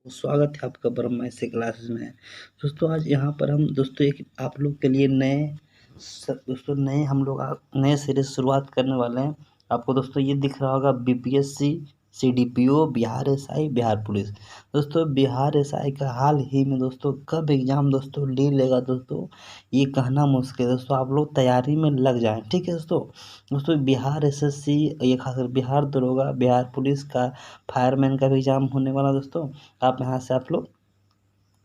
स्वागत है आपका ब्रह्मा ऐसे क्लासेस में। दोस्तों आज यहाँ पर हम दोस्तों एक आप लोग के लिए नए हम लोग नए सिरे से शुरुआत करने वाले हैं। आपको दोस्तों ये दिख रहा होगा BPSC CDPO Bihar SI Bihar police. दोस्तों बिहार एसआई का हाल ही में दोस्तों कब एग्जाम दोस्तों ले लेगा दोस्तों ये कहना मुश्किल है। दोस्तों आप लोग तैयारी में लग जाएं, ठीक है दोस्तों बिहार एसएससी ये खासकर बिहार दरोगा बिहार पुलिस का फायरमैन का भी एग्जाम होने वाला दोस्तों। आप यहाँ से आप लोग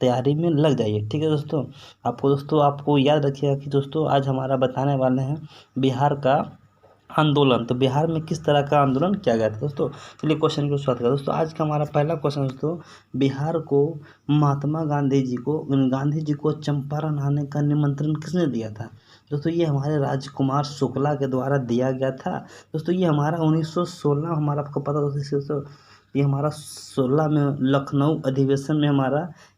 तैयारी में लग जाइए, ठीक है दोस्तों। आपको याद रखिएगा कि दोस्तों आज हमारा बताने वाले हैं बिहार का आंदोलन। तो बिहार में किस तरह का आंदोलन किया गया था दोस्तों। चलिए क्वेश्चन को शुरुआत करें दोस्तों। आज का हमारा पहला क्वेश्चन दोस्तों, बिहार को महात्मा गांधी जी को चंपारण आने का निमंत्रण किसने दिया था दोस्तों। ये हमारे राजकुमार शुक्ला के द्वारा दिया गया था दोस्तों। ये हमारा 1916 हमारा आपको पता दोस्तों ये हमारा 16 में लखनऊ अधिवेशन में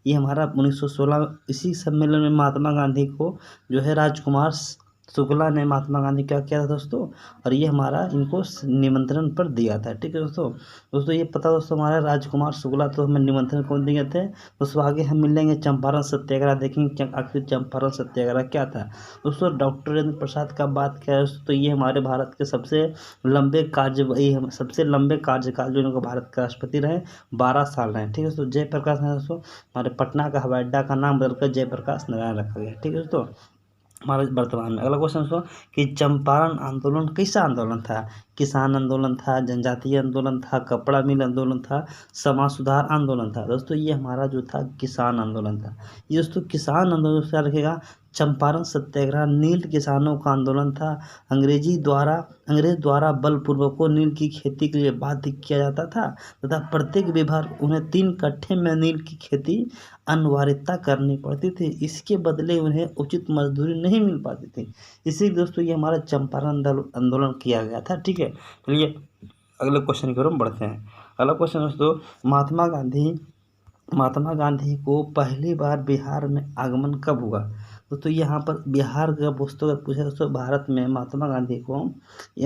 ये हमारा 1916 इसी सम्मेलन में महात्मा गांधी को जो है राजकुमार शुक्ला ने महात्मा गांधी क्या किया था दोस्तों, और ये हमारा इनको निमंत्रण पर दिया था, ठीक है दोस्तों ये पता दोस्तों हमारा राजकुमार शुक्ला तो हमें निमंत्रण कौन दिए थे दोस्तों। आगे हम मिलेंगे चंपारण सत्याग्रह, देखेंगे आखिर चंपारण सत्याग्रह क्या था दोस्तों। डॉक्टर राजेंद्र प्रसाद का बात किया है तो ये हमारे भारत के सबसे लंबे कार्यकाल जो इनको भारत के राष्ट्रपति रहे 12 साल रहे, ठीक है दोस्तों। जयप्रकाश दोस्तों हमारे पटना का हवाई अड्डा का नाम बदलकर जयप्रकाश नारायण रखा गया, ठीक है दोस्तों हमारे वर्तमान में। अगला क्वेश्चन दोस्तों कि चंपारण आंदोलन कैसा आंदोलन था। किसान आंदोलन था, जनजातीय आंदोलन था, कपड़ा मिल आंदोलन था, समाज सुधार आंदोलन था दोस्तों। ये हमारा जो था किसान आंदोलन था। ये दोस्तों किसान आंदोलन क्या रखेगा, चंपारण सत्याग्रह नील किसानों का आंदोलन था। अंग्रेज द्वारा बलपूर्वक नील की खेती के लिए बाध्य किया जाता था तथा प्रत्येक विभाग उन्हें 3 कट्ठे में नील की खेती अनिवार्यता करनी पड़ती थी। इसके बदले उन्हें उचित मजदूरी नहीं मिल पाती थी। इसी दोस्तों ये हमारा चंपारण आंदोलन किया गया था, ठीक है। चलिए अगले क्वेश्चन की ओर हम बढ़ते हैं। अगला क्वेश्चन दोस्तों, महात्मा गांधी को पहली बार बिहार में आगमन कब हुआ दोस्तों। यहाँ पर बिहार का दोस्तों अगर पूछा दोस्तों भारत में महात्मा गांधी को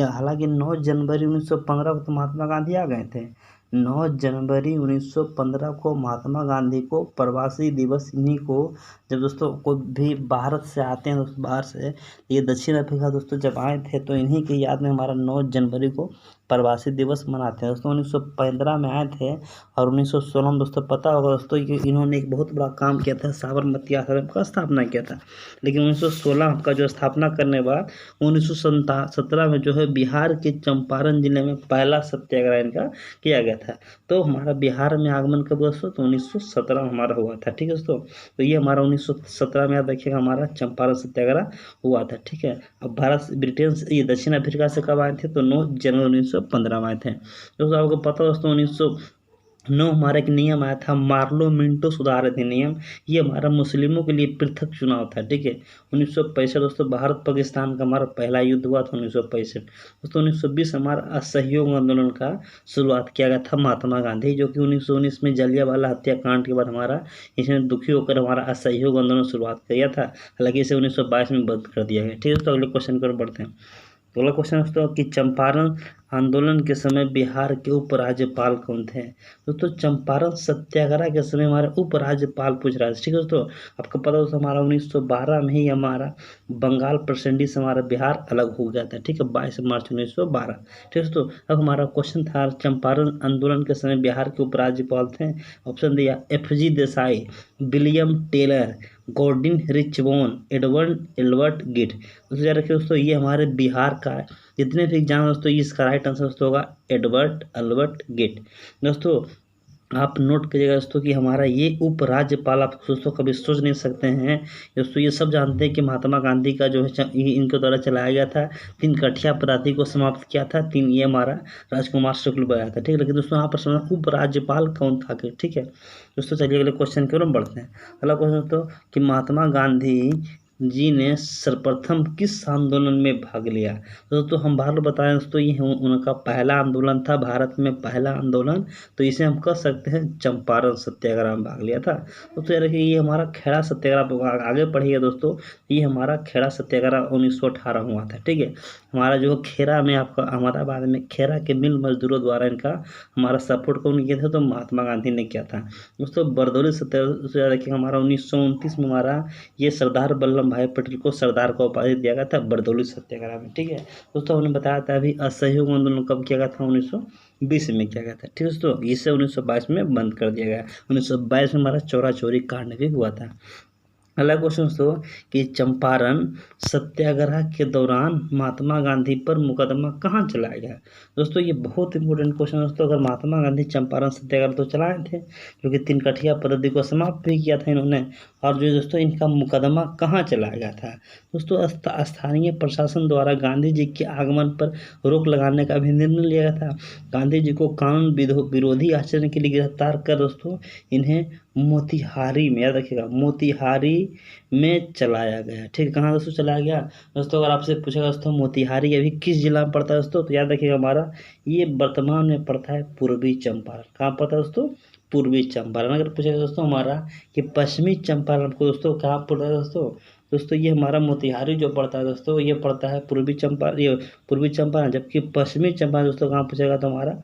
हालांकि 9 जनवरी 1915 को तो महात्मा गांधी आ गए थे। 9 जनवरी 1915 को महात्मा गांधी को प्रवासी दिवस इन्हीं को जब दोस्तों कोई भी भारत से आते हैं दोस्तों, बाहर से ये दक्षिण अफ्रीका दोस्तों जब आए थे तो इन्हीं की याद में हमारा 9 जनवरी को प्रवासी दिवस मनाते हैं दोस्तों। 1915 में आए थे और 1916 में दोस्तों पता होगा दोस्तों कि इन्होंने एक बहुत बड़ा काम किया था, साबरमती आश्रम का स्थापना किया था। लेकिन 1916 का जो स्थापना करने के बाद 1917 में जो है बिहार के चंपारण जिले में पहला सत्याग्रह इनका किया गया था। तो हमारा बिहार में आगमन कब दोस्तों, तो 1917 में हमारा हुआ था, ठीक है दोस्तों। तो ये हमारा 1917 में याद रखिएगा हमारा चंपारण सत्याग्रह हुआ था, ठीक है। अब भारत ब्रिटेन से ये दक्षिण अफ्रीका से कब आए थे, तो 9 जनवरी 1915 में आए थे दोस्तों। आपको पता दोस्तों 1909 हमारा एक नियम आया था मार्लो मिंटो सुधार अधिनियम। ये हमारा मुस्लिमों के लिए पृथक चुनाव था, ठीक है। 1965 दोस्तों भारत पाकिस्तान का हमारा पहला युद्ध हुआ था 1965 दोस्तों। 1920 हमारा असहयोग आंदोलन का शुरुआत किया गया था महात्मा गांधी, जो कि 1919 में जलियांवाला हत्याकांड के बाद हमारा इसने दुखी होकर हमारा असहयोग आंदोलन शुरुआत किया था। हालांकि इसे 1922 में बंद कर दिया गया, ठीक है। तो अगले क्वेश्चन पर बढ़ते हैं। अगला क्वेश्चन दोस्तों कि चंपारण आंदोलन के समय बिहार के उपराज्यपाल कौन थे दोस्तों। चंपारण सत्याग्रह के समय हमारे उपराज्यपाल पूछ रहा है, ठीक है दोस्तों। आपको पता दोस्तों हमारा 1912 में ही हमारा बंगाल प्रसिडेंसी से हमारा बिहार अलग हो गया था, ठीक है, 22 मार्च 1912, ठीक है दोस्तों। अब हमारा क्वेश्चन था चंपारण आंदोलन के समय बिहार के उपराज्यपाल थे। ऑप्शन दिया FG Desai, William Taylor, Gordon Richbone, Edward Gait दोस्तों। ये हमारे बिहार का जितने भी एग्जाम दोस्तों इसका राइट आंसर दोस्तों होगा एडवर्ड गिट दोस्तों। आप नोट करिएगा दोस्तों कि हमारा ये उपराज्यपाल आप दोस्तों कभी सोच नहीं सकते हैं दोस्तों। ये सब जानते हैं कि महात्मा गांधी का जो है इनके द्वारा चलाया गया था 3 कठिया अपराधी को समाप्त किया था। ये हमारा राजकुमार शुक्ल बनाया था, ठीक है। लेकिन दोस्तों यहाँ पर समझना उपराज्यपाल कौन था, ठीक है दोस्तों। चलिए अगले क्वेश्चन की ओर हम बढ़ते हैं। अगला क्वेश्चन दोस्तों कि महात्मा गांधी जी ने सर्वप्रथम किस आंदोलन में भाग लिया? दोस्तों हम बार बताएं दोस्तों, ये उनका पहला आंदोलन था, भारत में पहला आंदोलन, तो इसे हम कह सकते हैं चंपारण सत्याग्रह में भाग लिया था। दोस्तों याद रखिए, ये हमारा खेड़ा सत्याग्रह, आगे पढ़िए दोस्तों, ये हमारा खेड़ा सत्याग्रह 1918 हुआ था। ठीक है, हमारा जो खेड़ा में आपका अहमदाबाद में खेड़ा के मिल मजदूरों द्वारा इनका हमारा सपोर्ट कौन किया था? तो महात्मा गांधी ने किया था। दोस्तों बरदौली सत्याग्रह याद रखिए, हमारा 1929 में हमारा ये सरदार वल्लभ भाई पटेल को सरदार का उपाधि दिया गया था बरदौली सत्याग्रह में। ठीक है दोस्तों, हमने बताया था अभी असहयोग आंदोलन कब किया गया था? 1920 में किया गया था। ठीक है दोस्तों, इसे 1922 में बंद कर दिया गया। 1922 में हमारा चौरा चौरी कांड भी हुआ था। अगला क्वेश्चन दोस्तों कि चंपारण सत्याग्रह के दौरान महात्मा गांधी पर मुकदमा कहाँ चलाया गया? दोस्तों ये बहुत इंपॉर्टेंट क्वेश्चन दोस्तों। अगर महात्मा गांधी चंपारण सत्याग्रह तो चलाए थे, जो कि तिनकठिया पद्धति को समाप्त भी किया था इन्होंने, और जो दोस्तों इनका मुकदमा कहाँ चलाया गया था? दोस्तों स्थानीय प्रशासन द्वारा गांधी जी के आगमन पर रोक लगाने का भी निर्णय लिया गया था। गांधी जी को कानून विरोधी आचरण के लिए गिरफ्तार कर दोस्तों इन्हें मोतिहारी में, याद रखिएगा, मोतिहारी में चलाया गया। ठीक, कहाँ दोस्तों चलाया गया? दोस्तों अगर आपसे पूछेगा दोस्तों मोतिहारी अभी किस जिला में पड़ता है दोस्तों, तो याद रखिएगा हमारा ये वर्तमान में पड़ता है पूर्वी चंपारण। कहाँ पड़ता है दोस्तों? पूर्वी चंपारण। अगर पूछेगा दोस्तों हमारा कि पश्चिमी चंपारण को दोस्तों कहाँ पड़ता है दोस्तों ये हमारा मोतिहारी जो पड़ता है दोस्तों, ये पड़ता है पूर्वी चंपारण, ये पूर्वी चंपारण, जबकि पश्चिमी चंपारण दोस्तों कहाँ पूछेगा तो हमारा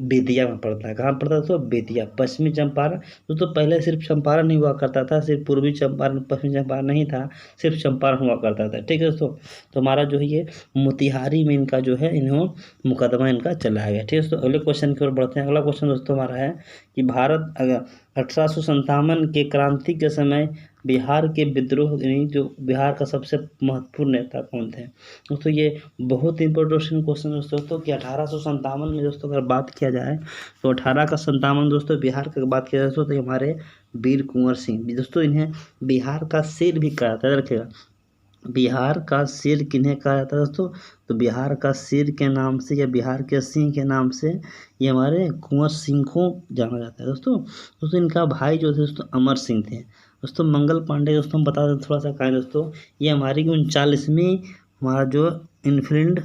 बेतिया में पड़ता है। कहाँ पड़ता है दोस्तों? बेतिया। पश्चिमी चंपारण दोस्तों पहले सिर्फ चंपारण नहीं हुआ करता था, सिर्फ पूर्वी चंपारण पश्चिमी चंपारण नहीं था, सिर्फ चंपारण हुआ करता था। ठीक है दोस्तों, तो हमारा जो है ये मोतिहारी में इनका जो है मुकदमा इनका चलाया गया। ठीक है दोस्तों, अगले क्वेश्चन की ओर बढ़ते हैं। अगला क्वेश्चन दोस्तों हमारा है कि भारत 1857 के क्रांति के समय बिहार के विद्रोह, यानी जो बिहार का सबसे महत्वपूर्ण नेता कौन थे? दोस्तों ये बहुत इंपॉर्टेंट क्वेश्चन दोस्तों कि 1857 में दोस्तों अगर बात किया जाए तो 1857 दोस्तों बिहार की बात किया जाए तो हमारे वीर कुंवर सिंह दोस्तों, इन्हें बिहार का शेर भी कहा जाता है। रखिएगा, बिहार का शेर किन्हें कहा जाता है दोस्तों? तो बिहार का शेर के नाम से या बिहार के सिंह के नाम से ये हमारे कुंवर सिंह को जाना जाता है दोस्तों इनका भाई जो थे दोस्तों अमर सिंह थे। दोस्तों मंगल पांडे दोस्तों हम बता दें थोड़ा सा कहें दोस्तों, ये हमारी 39वीं हमारा जो इनफील्ड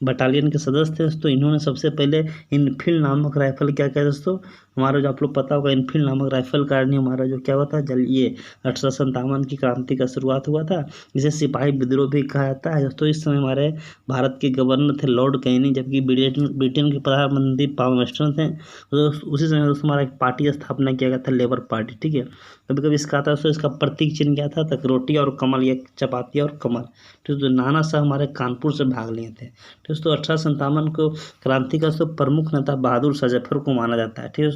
बटालियन के सदस्य थे दोस्तों। इन्होंने सबसे पहले इनफील्ड नामक राइफल क्या किया दोस्तों? हमारा जो आप लोग पता होगा इनफील्ड नामक राइफल का हमारा जो क्या हुआ था, जल ये 1857 की क्रांति का शुरुआत हुआ था, जिसे सिपाही विद्रोह भी कहा जाता है दोस्तों। इस समय हमारे भारत के गवर्नर थे लॉर्ड कैनी, जबकि ब्रिटेन के प्रधानमंत्री पावरमेस्टर थे। तो उसी समय दोस्तों हमारा एक पार्टी स्थापना किया गया था, लेबर पार्टी। ठीक है, कभी कभी इसका आता है इसका प्रतीक चिन्ह क्या था? तक रोटी और कमल, या चपाती और कमल। ठीक, तो नाना साहब हमारे कानपुर से भाग लिए थे। दोस्तों 1857 को क्रांति का प्रमुख नेता बहादुर शाह जफर को माना जाता है। ठीक है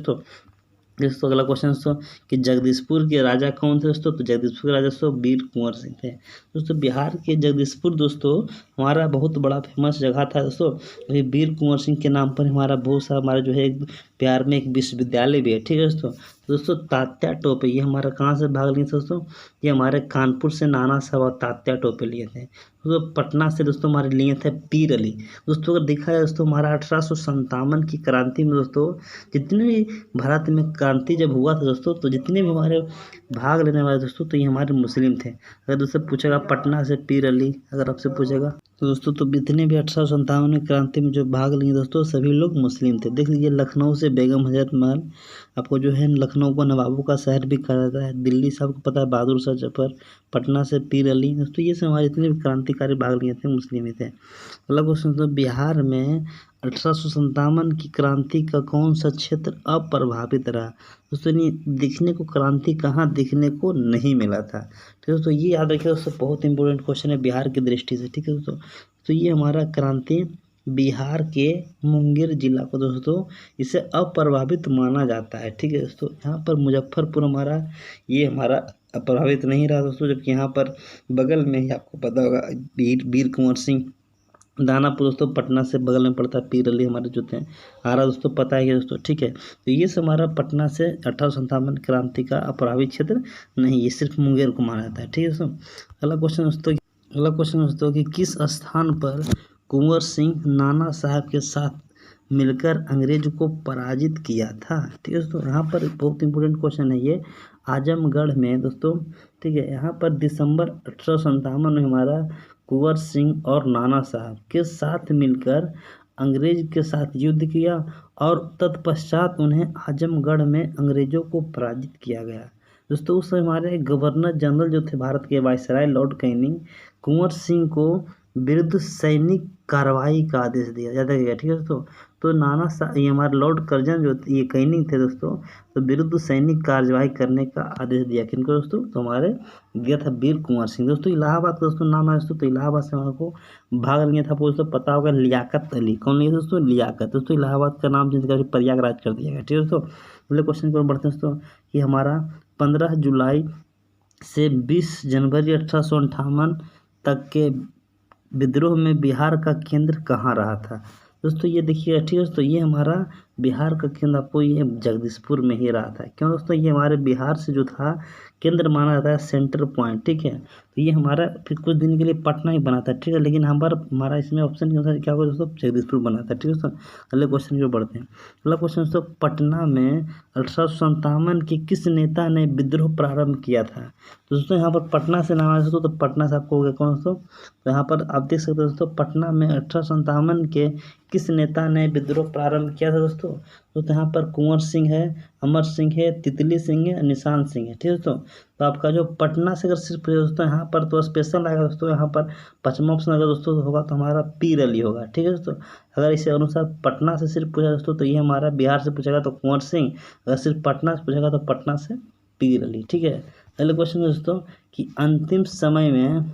दोस्तों अगला क्वेश्चन दोस्तों कि जगदीशपुर के राजा कौन थे दोस्तों? तो जगदीशपुर के राजा दोस्तों वीर कुंवर सिंह थे। दोस्तों बिहार के जगदीशपुर दोस्तों हमारा बहुत बड़ा फेमस जगह था दोस्तों। वीर कुंवर सिंह के नाम पर हमारा बहुत सारा हमारा जो है बिहार में एक विश्वविद्यालय भी है। ठीक है दोस्तों तात्या टोपे ये हमारा कहाँ से भाग लिए थे दोस्तों? ये हमारे कानपुर से नाना साहब और तात्या टोपे लिए थे। दोस्तों पटना से दोस्तों हमारे लिए थे पीर अली। दोस्तों अगर देखा जाए दोस्तों हमारा 1857 की क्रांति में दोस्तों जितने भी भारत में क्रांति जब हुआ था दोस्तों, तो जितने भी हमारे भाग लेने वाले दोस्तों तो ये हमारे मुस्लिम थे। अगर दोस्तों पूछेगा पटना से पीर अली, अगर आपसे पूछेगा तो दोस्तों तो जितने भी 1857 में क्रांति में जो भाग लिए दोस्तों सभी लोग मुस्लिम थे। देख लीजिए लखनऊ से बेगम हजरत महल, आपको जो है लखनऊ को नवाबों का शहर भी कहा जाता है। दिल्ली से आपको पता है बहादुर शाह जफर, पटना से पीर अली। दोस्तों ये सब हमारे जितने भी क्रांतिकारी भाग लिए थे मुस्लिम ही थे। अगला क्वेश्चन दोस्तों बिहार में 1857 की क्रांति का कौन सा क्षेत्र अप्रभावित रहा? दोस्तों दिखने को क्रांति कहाँ दिखने को नहीं मिला था? ठीक है दोस्तों, ये याद रखिए दोस्तों, बहुत इंपॉर्टेंट क्वेश्चन है बिहार की दृष्टि से। ठीक है दोस्तों, तो ये हमारा क्रांति बिहार के मुंगेर जिला को दोस्तों इसे अप्रभावित माना जाता है। ठीक है दोस्तों, यहाँ पर मुजफ्फरपुर हमारा ये हमारा अप्रभावित नहीं रहा दोस्तों, जबकि यहाँ पर बगल में ही आपको पता होगा वीर कुंवर सिंह दानापुर दोस्तों पटना से बगल में पड़ता है। पीर अली हमारे जो थे आरा दोस्तों पता है दोस्तों। ठीक है, तो ये सब हमारा पटना से 1857 क्रांति का अप्रभावित क्षेत्र नहीं, ये सिर्फ मुंगेर को माना जाता है। ठीक है दोस्तों, अगला क्वेश्चन दोस्तों कि किस स्थान पर कुंवर सिंह नाना साहब के साथ मिलकर अंग्रेज को पराजित किया था। ठीक है दोस्तों, यहाँ पर बहुत इंपॉर्टेंट क्वेश्चन है ये। आजमगढ़ में दोस्तों, ठीक है, यहाँ पर दिसंबर 1857 में हमारा कुंवर सिंह और नाना साहब के साथ मिलकर अंग्रेज के साथ युद्ध किया और तत्पश्चात उन्हें आजमगढ़ में अंग्रेजों को पराजित किया गया। दोस्तों उस समय हमारे गवर्नर जनरल जो थे भारत के viceroy Lord Canning, Kunwar Singh को विरुद्ध सैनिक कार्रवाई का आदेश दिया, याद रखिएगा। ठीक है दोस्तों, तो नाना साहब, ये हमारे लॉर्ड कर्जन जो ये कैनिंग थे दोस्तों, तो विरुद्ध सैनिक कार्रवाई करने का आदेश दिया किनको दोस्तों, तो हमारे दिया था वीर कुंवर सिंह। दोस्तों इलाहाबाद का दोस्तों नाम है दोस्तों, तो इलाहाबाद से हमारे को भाग लिया था, आपको दोस्तों पता होगा लियाकत अली। कौन लिया दोस्तों, लियाकत। दोस्तों इलाहाबाद का नाम चेंज करके प्रयागराज कर दिया गया। ठीक है दोस्तों, अगले क्वेश्चन की ओर बढ़ते हैं दोस्तों, कि हमारा 15 जुलाई से 20 जनवरी 1858 तक के विद्रोह में बिहार का केंद्र कहाँ रहा था। दोस्तों ये देखिए, ठीक है दोस्तों, ये हमारा बिहार का केंद्र आपको ये जगदीशपुर में ही रहा था। क्यों दोस्तों, ये हमारे बिहार से जो था केंद्र माना जाता है सेंटर पॉइंट। ठीक है, तो ये हमारा फिर कुछ दिन के लिए पटना ही बना था। ठीक है, लेकिन हमारा इसमें ऑप्शन के अनुसार क्या होगा दोस्तों, जगदीशपुर बना था। ठीक है दोस्तों, अगले क्वेश्चन की ओर बढ़ते हैं। अगला क्वेश्चन दोस्तों, पटना में 1857 के किस नेता ने विद्रोह प्रारंभ किया था। तो दोस्तों यहाँ पर पटना से नाम आया दोस्तों, तो पटना से आपको हो गया कौन दोस्तों, तो यहाँ पर आप देख सकते हो दोस्तों, पटना में 1857 के किस नेता ने विद्रोह प्रारंभ किया था दोस्तों, तो यहाँ पर कुंवर सिंह है, अमर सिंह है, तितली सिंह है, निशान सिंह है। ठीक है दोस्तों, तो आपका जो पटना से अगर सिर्फ दोस्तों यहाँ पर तो स्पेशल आएगा दोस्तों, यहाँ पर पचमा ऑप्शन अगर दोस्तों होगा तो हमारा पीर अली होगा। ठीक है दोस्तों, अगर इसे अनुसार पटना से सिर्फ पूछा दोस्तों तो ये हमारा बिहार से पूछेगा तो कुंवर सिंह, अगर सिर्फ पटना से पूछेगा तो पटना से पीर अली। ठीक है, अगले क्वेश्चन दोस्तों, कि अंतिम समय में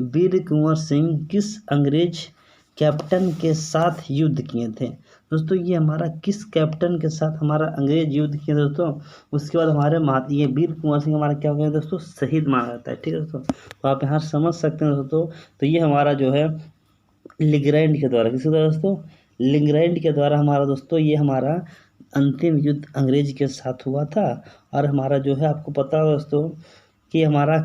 वीर कुंवर सिंह किस अंग्रेज कैप्टन के साथ युद्ध किए थे। दोस्तों ये हमारा किस कैप्टन के साथ हमारा अंग्रेज युद्ध किए दोस्तों, उसके बाद हमारे ये वीर कुंवर सिंह हमारा क्या हो गया दोस्तों, शहीद माना जाता है। ठीक है दोस्तों, तो आप यहाँ समझ सकते हैं दोस्तों, तो ये हमारा जो है लिंगरैंड के द्वारा, किसके द्वारा दोस्तों, लिंगरैंड के द्वारा हमारा दोस्तों ये हमारा अंतिम युद्ध अंग्रेज के साथ हुआ था। और हमारा जो है आपको पता है दोस्तों कि हमारा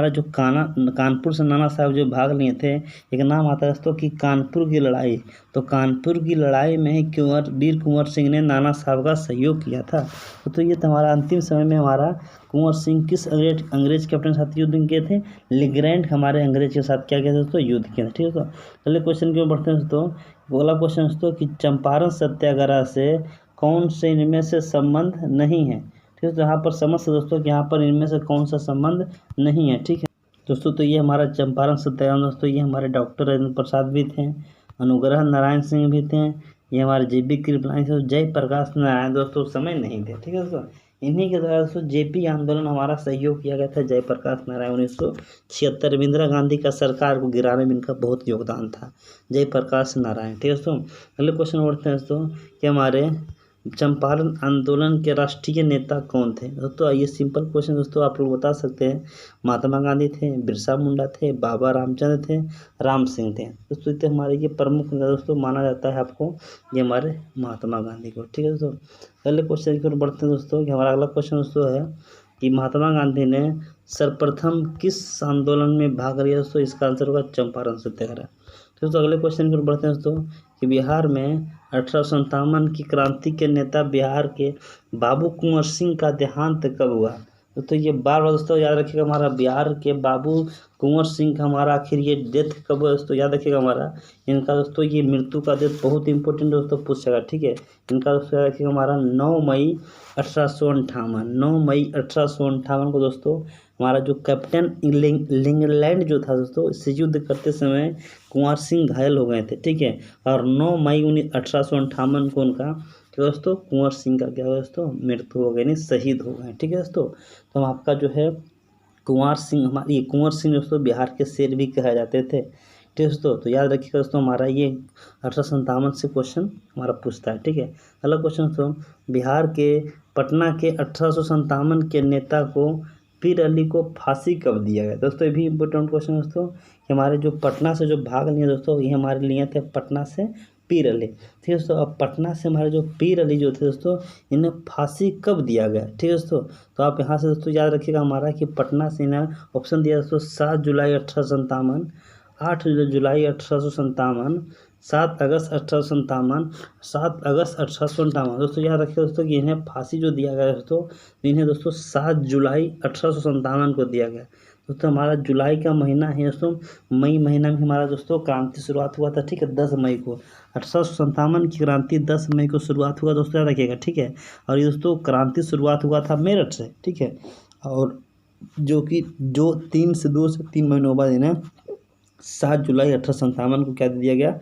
जो कानपुर से नाना साहब जो भाग लिए थे, एक नाम आता है दोस्तों कि कानपुर की लड़ाई। तो कानपुर की लड़ाई में वीर कुंवर सिंह ने नाना साहब का सहयोग किया था। तो ये हमारा अंतिम समय में हमारा कुंवर सिंह किस अंग्रेज कैप्टन के साथ युद्ध किए थे, लिंगरैंड हमारे अंग्रेज के साथ क्या किया था दोस्तों, युद्ध किया था। ठीक है दोस्तों, अगले क्वेश्चन की ओर बढ़ते हैं दोस्तों। अगला क्वेश्चन दोस्तों, कि चंपारण सत्याग्रह से कौन से इनमें से संबंध नहीं है। ठीक है, तो यहाँ पर समझ सकते दोस्तों कि यहाँ पर इनमें से कौन सा संबंध नहीं है। ठीक है दोस्तों, तो ये हमारा चंपारण सत्याग्रह दोस्तों, ये हमारे डॉक्टर राजेंद्र प्रसाद भी थे, अनुग्रह नारायण सिंह भी थे, ये हमारे JP कृपलानी से, जयप्रकाश नारायण दोस्तों उस समय नहीं थे। ठीक है दोस्तों, इन्हीं के द्वारा दोस्तों JP आंदोलन हमारा सहयोग किया गया था। जयप्रकाश नारायण 1976, इंदिरा गांधी का सरकार को गिराने में इनका बहुत योगदान था, जयप्रकाश नारायण। ठीक है दोस्तों, अगले क्वेश्चन उठते हैं दोस्तों, कि हमारे चंपारण आंदोलन के राष्ट्रीय नेता कौन थे। दोस्तों ये सिंपल क्वेश्चन दोस्तों आप लोग बता सकते हैं, महात्मा गांधी थे, बिरसा मुंडा थे, बाबा रामचंद्र थे, राम सिंह थे। दोस्तों इतने हमारे ये प्रमुख नेता दोस्तों माना जाता है आपको, ये हमारे महात्मा गांधी को। ठीक है दोस्तों, अगले क्वेश्चन की ओर बढ़ते हैं दोस्तों, कि हमारा अगला क्वेश्चन दोस्तों है कि महात्मा गांधी ने सर्वप्रथम किस आंदोलन में भाग लिया दोस्तों, इसका आंसर होगा चंपारण सत्याग्रह। दोस्तों अगले क्वेश्चन की ओर बढ़ते हैं दोस्तों, कि बिहार में 1857 की क्रांति के नेता बिहार के बाबू कुंवर सिंह का देहांत कब हुआ। तो ये बार दोस्तों याद रखिएगा, हमारा बिहार के बाबू कुंवर सिंह का हमारा आखिर ये डेथ कब हुआ दोस्तों, याद रखिएगा हमारा इनका दोस्तों ये मृत्यु का डेथ बहुत इंपॉर्टेंट दोस्तों पूछेगा। ठीक है, इनका दोस्तों याद रखिएगा हमारा 9 मई 1858 को दोस्तों हमारा जो कैप्टन लिंगलैंड जो था दोस्तों, इससे युद्ध करते समय कुंवर सिंह घायल हो गए थे। ठीक है, और 9 मई 1858 को उनका दोस्तों कुंवर सिंह का क्या हुआ दोस्तों, मृत्यु हो गई, नहीं शहीद हो गए। ठीक है दोस्तों, तो हम आपका जो है कुंवर सिंह, हमारे कुंवर सिंह दोस्तों बिहार के शेर भी कहे जाते थे। ठीक है दोस्तों, तो याद रखिएगा दोस्तों हमारा ये 1857 से क्वेश्चन हमारा पूछता है। ठीक है, अगला क्वेश्चन दोस्तों, बिहार के पटना के 1857 के नेता को पीर अली को फांसी कब दिया गया। दोस्तों ये भी इम्पोर्टेंट क्वेश्चन दोस्तों, कि हमारे जो पटना से जो भाग लिए दोस्तों, ये हमारे लिए थे पटना से पीर अली। ठीक है दोस्तों, अब पटना से हमारे जो पीर अली जो थे दोस्तों, इन्हें फांसी कब दिया गया। ठीक है दोस्तों, तो आप यहाँ से दोस्तों याद रखिएगा हमारा कि पटना से इन्हें ऑप्शन दिया दोस्तों 7 जुलाई 1857, 8 जुलाई 1857, 7 अगस्त 1857, 7 अगस्त 1857। दोस्तों याद रखिए दोस्तों कि इन्हें फांसी जो दिया गया दोस्तों, इन्हें दोस्तों 7 जुलाई 1857 को दिया गया। दोस्तों हमारा जुलाई का महीना है दोस्तों, मई महीना में हमारा दोस्तों क्रांति शुरुआत हुआ था, ठीक है, 10 मई को 1857 की क्रांति 10 मई को शुरुआत हुआ दोस्तों, याद रखिएगा, ठीक है। और ये दोस्तों क्रांति शुरुआत हुआ था मेरठ से, ठीक है, और जो 2 से 3 महीनों बाद इन्हें 7 जुलाई 1857 को क्या दे दिया गया,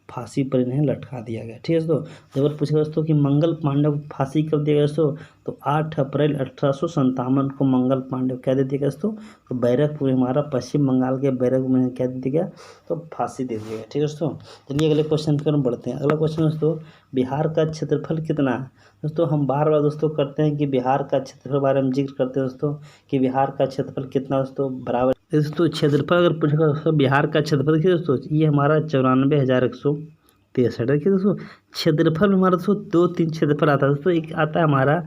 फांसी पर इन्हें लटका दिया गया, ठीक है दोस्तों। जब पूछेगा दोस्तों कि मंगल पांडे को फांसी कब दिया गया दोस्तों, तो 8 अप्रैल 1857 को मंगल पांडे को क्या दे दिया गया दोस्तों, तो बैरकपुर, हमारा पश्चिम बंगाल के बैरकपुर में क्या दे दिया गया, तो फांसी दे दिया गया, ठीक है दोस्तों। चलिए अगले क्वेश्चन की ओर बढ़ते हैं। अगला क्वेश्चन दोस्तों, बिहार का क्षेत्रफल कितना है। दोस्तों हम बार बार दोस्तों करते हैं कि बिहार का क्षेत्रफल बारे में जिक्र करते हैं दोस्तों, कि बिहार का क्षेत्रफल कितना दोस्तों, बराबर दोस्तों क्षेत्रफल अगर पूछेगा दोस्तों बिहार का क्षेत्रफल देखिए दोस्तों, ये हमारा 94,163 देखिए दोस्तों। क्षेत्रफल हमारा दोस्तों 2-3 क्षेत्रफल आता है दोस्तों। एक आता है हमारा,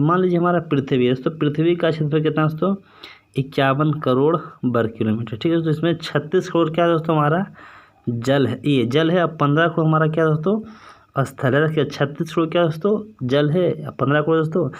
मान लीजिए हमारा पृथ्वी है दोस्तों, पृथ्वी का क्षेत्रफल कितना दोस्तों, 51 करोड़ वर्ग किलोमीटर, ठीक है दोस्तों। इसमें 36 करोड़ क्या है दोस्तों, हमारा जल है, ये जल है। अब 15 करोड़ हमारा क्या दोस्तों, स्थल है। रखिए 36 करोड़ क्या दोस्तों, जल है। 15 करोड़ दोस्तों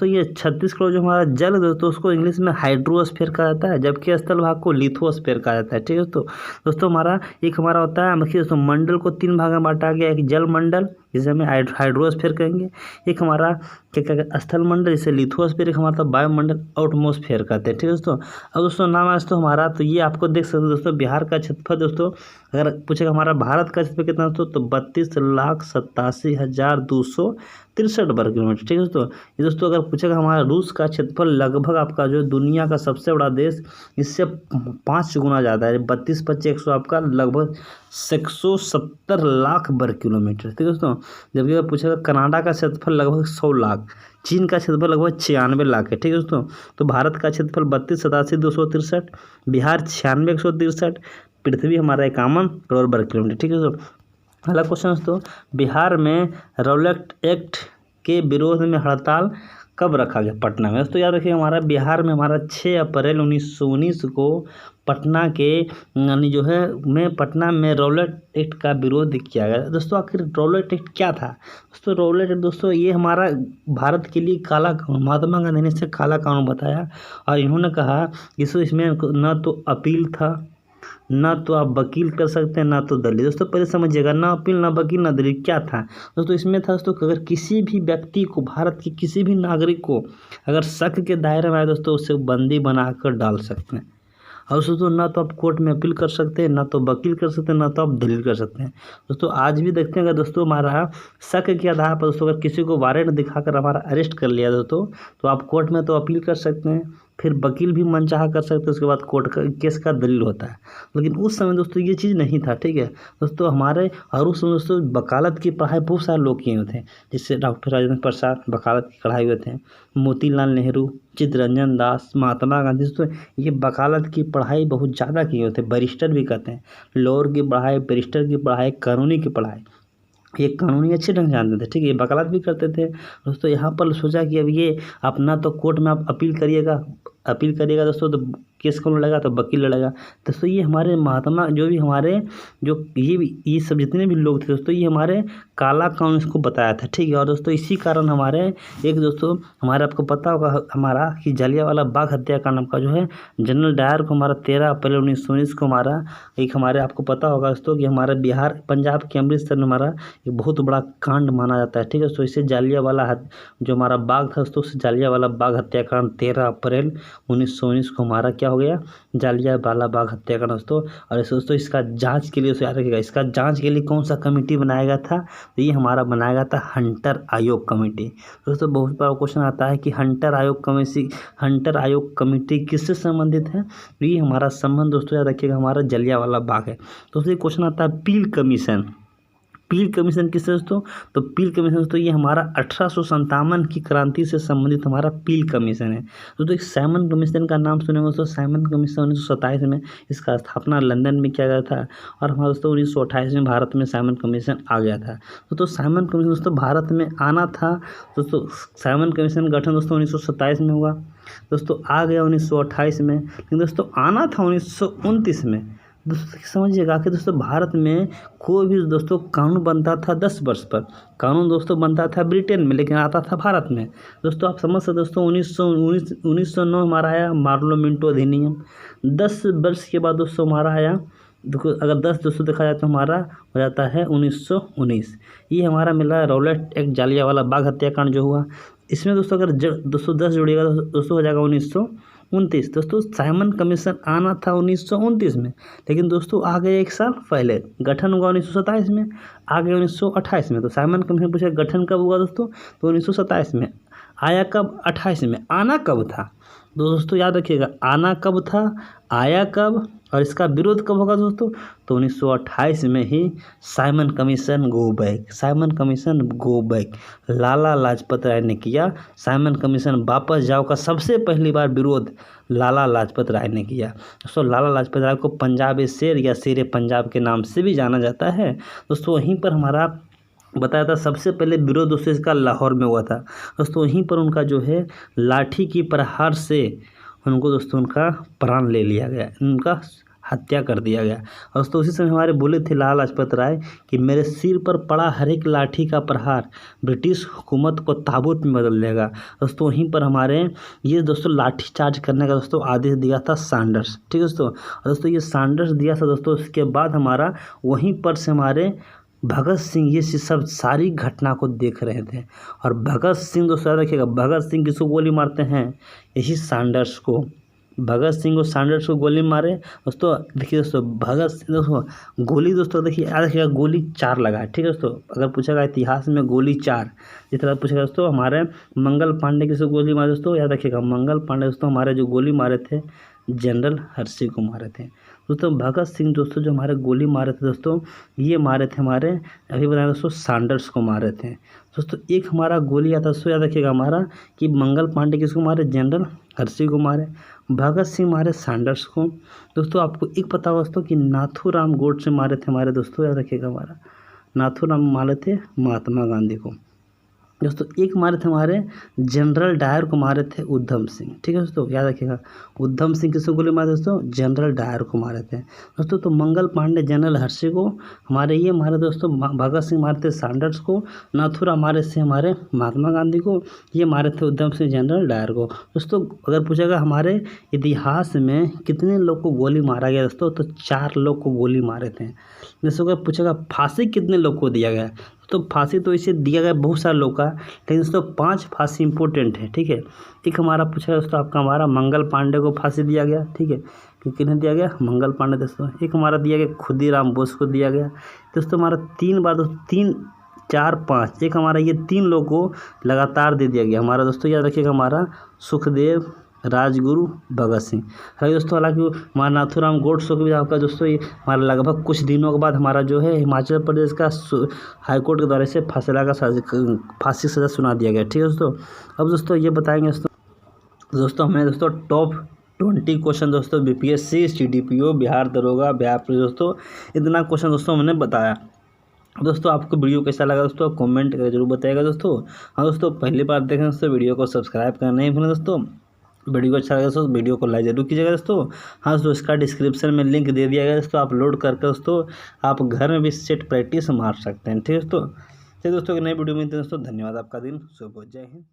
ये 36 करोड़ जो हमारा जल है दोस्तों, उसको इंग्लिश में हाइड्रोस्फीयर कहा जाता है, जबकि स्थल भाग को लिथोस्फीयर कहा जाता है, ठीक है दोस्तों। हमारा एक हमारा होता है, देखिए दोस्तों, मंडल को 3 भाग में बांटा गया, एक जल मंडल जिसे हमें हाइड्रोस्फीयर कहेंगे, एक हमारा क्या क्या स्थल मंडल जिसे लिथोस्फीयर, एक हमारा वायुमंडल एटमॉस्फेयर कहते हैं, ठीक है दोस्तों। अब दोस्तों नाम है दोस्तों हमारा, तो ये आपको देख सकते हो दोस्तों, बिहार का क्षेत्रफल दोस्तों, अगर पूछेगा हमारा भारत का क्षेत्रफल कितना दोस्तों, तो 32,87,263 वर्ग किलोमीटर, ठीक है दोस्तों। ये दोस्तों अगर पूछेगा हमारा रूस का क्षेत्रफल, लगभग आपका जो दुनिया का सबसे बड़ा देश, इससे 5 गुना ज़्यादा है, 32-25 आपका लगभग 170 लाख वर्ग किलोमीटर, ठीक है दोस्तों। जबकि अगर पूछेगा कनाडा का क्षेत्रफल लगभग 100 लाख, चीन का क्षेत्रफल लगभग 96 लाख है, ठीक है दोस्तों। तो भारत का क्षेत्रफल 32,87,263, बिहार 96,163, पृथ्वी हमारा 51 करोड़ वर्ग किलोमीटर, ठीक है दोस्तों। अगला क्वेश्चन दोस्तों, बिहार में रौलट एक्ट के विरोध में हड़ताल कब रखा गया, पटना में। दोस्तों याद रखिए हमारा बिहार में हमारा 6 अप्रैल 1919 को पटना के यानी जो है में पटना में रौलट एक्ट का विरोध किया गया दोस्तों। आखिर रौलट एक्ट क्या था दोस्तों, रौलट एक्ट दोस्तों ये हमारा भारत के लिए काला कानून, महात्मा गांधी ने इसे काला कानून बताया, और इन्होंने कहा इसमें न तो अपील था, ना तो आप वकील कर सकते हैं, ना तो दलील। दोस्तों पहले समझिएगा, ना अपील, ना वकील, ना दलील, क्या था दोस्तों, इसमें था दोस्तों अगर किसी भी व्यक्ति को, भारत के किसी भी नागरिक को अगर शक के दायरे में आए दोस्तों, उसे बंदी बनाकर डाल सकते हैं। और दोस्तों ना तो आप कोर्ट में अपील कर सकते हैं, ना तो वकील कर सकते हैं, ना तो आप दलील कर सकते हैं। दोस्तों आज भी देखते हैं अगर दोस्तों हमारा शक के आधार पर दोस्तों अगर किसी को वारंट दिखाकर हमारा अरेस्ट कर लिया दोस्तों, तो आप कोर्ट में तो अपील कर सकते हैं, फिर वकील भी मनचाहा कर सकते हैं, उसके बाद कोर्ट का केस का दलील होता है। लेकिन उस समय दोस्तों ये चीज़ नहीं था, ठीक है दोस्तों। हमारे और उस समय दोस्तों वकालत की पढ़ाई बहुत सारे लोग किए हुए थे, जिससे डॉक्टर राजेंद्र प्रसाद वकालत की पढ़ाई हुए थे, मोतीलाल नेहरू, चित्तरंजन दास, महात्मा गांधी, दोस्तों ये वकालत की पढ़ाई बहुत ज़्यादा किए हुए थे। बैरिस्टर भी कहते हैं, लॉयर की पढ़ाई, बैरिस्टर की पढ़ाई, कानूनी की पढ़ाई, ये कानूनी अच्छे ढंग से जानते थे, ठीक है, ये वकालत भी करते थे दोस्तों। यहाँ पर सोचा कि अब ये अपना तो कोर्ट में आप अपील करिएगा दोस्तों, तो केस कौन लड़ेगा, तो वकील लड़ेगा दोस्तों। ये हमारे महात्मा जो भी हमारे जो ये सब जितने भी लोग थे दोस्तों, ये हमारे काला कानून इसको बताया था, ठीक है। और दोस्तों इसी कारण हमारे एक दोस्तों हमारे आपको पता होगा हमारा कि जलियांवाला बाग हत्याकांड आपका जो है जनरल डायर को हमारा 13 अप्रैल 1919 को हमारा एक हमारे आपको पता होगा दोस्तों कि हमारे बिहार पंजाब के अमृतसर में हमारा एक बहुत बड़ा कांड माना जाता है, ठीक है। तो इसे जलियांवाला जो हमारा बाग था दोस्तों, जलियांवाला बाग हत्याकांड 13 अप्रैल 1919 को हमारा क्या हो गया, जलियांवाला बाग हत्याकांड दोस्तों। और इसे दोस्तों इसका जांच के लिए याद रखिएगा, इसका जांच के लिए कौन सा कमेटी बनाया गया था, तो ये हमारा बनाया गया था हंटर आयोग कमेटी दोस्तों। बहुत बड़ा क्वेश्चन आता है कि हंटर आयोग कमेटी किससे संबंधित है, तो ये हमारा संबंध दोस्तों याद रखिएगा हमारा जलियांवाला बाग है दोस्तों। ये क्वेश्चन आता है पील कमीशन किससे दोस्तों, तो पील कमीशन दोस्तों ये हमारा 1857 की क्रांति से संबंधित हमारा पील कमीशन है दोस्तों। एक साइमन कमीशन का नाम सुने दोस्तों, साइमन कमीशन 1927 में इसका स्थापना लंदन में किया गया था, और हमारा दोस्तों 1928 में भारत में साइमन कमीशन आ गया था दोस्तों। साइमन कमीशन दोस्तों भारत में आना था दोस्तों, साइमन कमीशन गठन दोस्तों 1927 में हुआ दोस्तों, आ गया 1928 में, लेकिन दोस्तों आना था 1929 में दोस्तों समझिएगा कि दोस्तों भारत में कोई भी दोस्तों कानून बनता था 10 वर्ष पर। कानून दोस्तों बनता था ब्रिटेन में, लेकिन आता था भारत में। दोस्तों आप समझ सकते दोस्तों 1909 हमारा आया पार्लियामेंट अधिनियम। 10 वर्ष के बाद दोस्तों हमारा आया, देखो अगर 10 दोस्तों देखा जाए तो हमारा हो जाता है 1919। ये हमारा मिला रॉलेट एक्ट, जालियांवाला बाग हत्याकांड जो हुआ। इसमें दोस्तों अगर दोस्तों 10 जुड़ेगा दोस्तों हो जाएगा 1929। दोस्तों साइमन कमीशन आना था 1929 में, लेकिन दोस्तों आ गए 1 साल पहले। गठन हुआ 1927 में, आ गए 1928 में। तो साइमन कमीशन पूछा गठन कब हुआ दोस्तों, तो 1927 में। आया कब, 28 में। आना कब था, दोस्तों याद रखिएगा, आना कब था, आया कब, और इसका विरोध कब होगा दोस्तों, तो 1928 में ही Simon Commission go back, Simon Commission go back Lala Lajpat Rai ने किया। साइमन कमीशन वापस जाओ का सबसे पहली बार विरोध लाला लाजपत राय ने किया। दोस्तों लाला लाजपत राय को पंजाबी शेर या शेर पंजाब के नाम से भी जाना जाता है। दोस्तों वहीं पर हमारा बताया था सबसे पहले विरोध दोस्तों इसका लाहौर में हुआ था। दोस्तों वहीं पर उनका जो है लाठी की प्रहार से उनको दोस्तों उनका प्राण ले लिया गया, उनका हत्या कर दिया गया। दोस्तों उसी समय हमारे बोले थे लाला लाजपत राय कि मेरे सिर पर पड़ा हर एक लाठी का प्रहार ब्रिटिश हुकूमत को ताबूत में बदल देगा। दोस्तों वहीं पर हमारे ये दोस्तों लाठी चार्ज करने का दोस्तों आदेश दिया था सैंडर्स, ठीक है दोस्तों। दोस्तों ये सैंडर्स दिया था दोस्तों, उसके बाद हमारा वहीं पर से हमारे भगत सिंह ये सब सारी घटना को देख रहे थे। और भगत सिंह दोस्तों याद रखिएगा, भगत सिंह किसको गोली मारते हैं, यही सैंडर्स को। भगत सिंह और सैंडर्स को गोली मारे दोस्तों। देखिए दोस्तों भगत सिंह दोस्तों गोली दोस्तों देखिए याद रखिएगा गोली 4 लगा है, ठीक है दोस्तों। अगर पूछेगा इतिहास में गोली 4, इस तरह पूछेगा दोस्तों हमारे मंगल पांडे किसको गोली मारे दोस्तों, याद रखिएगा मंगल पांडे दोस्तों हमारे जो गोली मारे थे जनरल हर्षी को मारे थे। दोस्तों भगत सिंह दोस्तों जो हमारे गोली मारे थे दोस्तों, ये मारे थे हमारे अभी बताया दोस्तों सैंडर्स को मारे थे। दोस्तों एक हमारा गोली आता दोस्तों याद रखिएगा हमारा कि मंगल पांडे किसको मारे, जनरल हर्षी को मारे। भगत सिंह मारे सैंडर्स को। दोस्तों आपको एक पता होगा दोस्तों कि नाथूराम गोडसे मारे थे हमारे दोस्तों, याद रखिएगा हमारा नाथूराम मारे थे महात्मा गांधी को। दोस्तों एक मारे थे हमारे जनरल डायर को मारे थे उधम सिंह, ठीक है दोस्तों याद रखिएगा। उधम सिंह किसको गोली मारे दोस्तों, जनरल डायर को मारे थे दोस्तों। तो मंगल पांडे जनरल हर्षी को हमारे ये मारे दोस्तों, भगत सिंह मारे थे सैंडर्स को, नाथूराम मारे थे हमारे महात्मा गांधी को, ये मारे थे उधम सिंह जनरल डायर को। दोस्तों अगर पूछेगा हमारे इतिहास में कितने लोग को गोली मारा गया दोस्तों, तो 4 लोग को गोली मारे थे। दोस्तों अगर पूछेगा फांसी कितने लोग को दिया गया, तो फांसी तो इसे दिया गया बहुत सारे लोग का, लेकिन दोस्तों 5 फांसी इंपॉर्टेंट है, ठीक है। एक हमारा पूछा दोस्तों आपका हमारा मंगल पांडे को फांसी दिया गया, ठीक है, किन्हें दिया गया, मंगल पांडे दोस्तों। एक हमारा दिया गया खुदीराम बोस को दिया गया दोस्तों। हमारा 3 बार दोस्तों 3 4 5 एक हमारा ये 3 लोग को लगातार दे दिया गया हमारा दोस्तों, याद रखिएगा हमारा सुखदेव, राजगुरु, भगत सिंह। हालांकि दोस्तों हालांकि हमारा नाथूराम गोडसे को भी आपका दोस्तों ये हमारा लगभग कुछ दिनों के बाद हमारा जो है हिमाचल प्रदेश का हाईकोर्ट के द्वारा से फांसी का सज़ा सुना दिया गया, ठीक है दोस्तों। अब दोस्तों ये बताएंगे दोस्तों हमने दोस्तों टॉप 20 क्वेश्चन दोस्तों बीपीएससी, सीडीपीओ, बिहार दरोगा, बिहार पुलिस दोस्तों इतना क्वेश्चन दोस्तों हमने बताया। दोस्तों आपको वीडियो कैसा लगा दोस्तों कमेंट करके जरूर बताइएगा दोस्तों। हाँ दोस्तों पहली बार देखें दोस्तों वीडियो को सब्सक्राइब करना नहीं भूलें दोस्तों। वीडियो को अच्छा लगा दोस्तों वीडियो को लाइक जरूर कीजिएगा दोस्तों। हाँ दोस्तों इसका डिस्क्रिप्शन में लिंक दे दिया गया दोस्तों, आप लोड करके दोस्तों आप घर में भी सेट प्रैक्टिस मार सकते हैं, ठीक है दोस्तों। चलिए दोस्तों नई वीडियो में दोस्तों धन्यवाद, आपका दिन शुभ हो, जय हिंद।